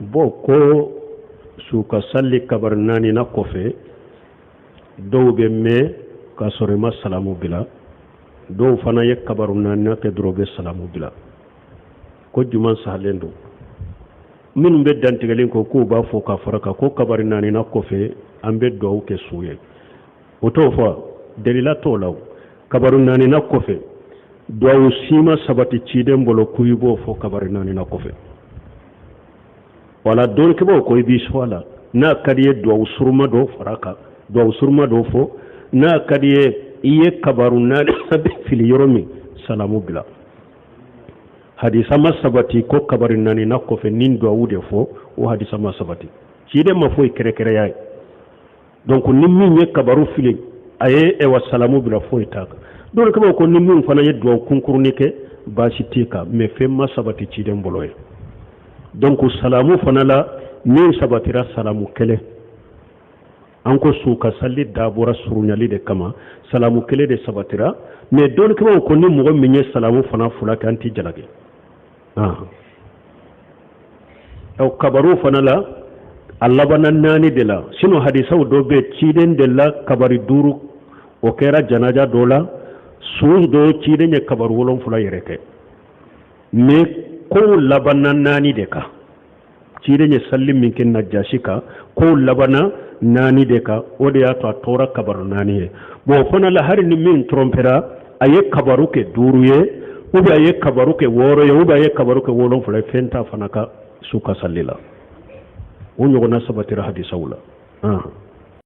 bo ko suka salli kabar nani na kofe dow be me ka sore ma salamu bila dow fana ye kabaru nani na ke drobe salamu bila ko juman sahalendo min be dantigalen ko ba fo ka faraka ko kabar nani na kofe ambe dow ke suye oto fa delila to law kabaru nani na kofe dow sima sabati ciden bolo kuybo fo kabar nani na kofe wala don ke bo ko bi swala na kadiye do surma do faraka do surma do fo na kadiye iye kabaru na sabe fil yoromi salamu bila hadisa masabati ko kabarin nani na ko fe nin do wude fo o hadisa masabati ci de ma foy kere kere yaay donc nim min ye kabaru fili aye e wa salamu bila foy tak don ke bo ko nim min fana ye do kunkurunike basitika me fe masabati ci de mboloye donc salamu fana la min sabatira salamu kele anko suka salli dabura surunyali de kama salamu kele de sabatira mais don kama ko ni mo minye salamu fana fula kan ti jalage aw kabaru fana la Allah banan nani de la sino hadisa do be ciden de la kabari duru o kera janaja dola su do ciden ye kabaru wolon fula yereke mais ko labanan nani de ka ciden ye sallim min ken najashika ko labana nani de ka o de ya to tora kabaru nani ye bo fana la har ni min trompera aye kabaru ke duru ye ou bien aye kabaru ke woro ye ou bien aye kabaru ke wolon fula fenta fana ka suka sallila o nyogona sabatira hadisa wala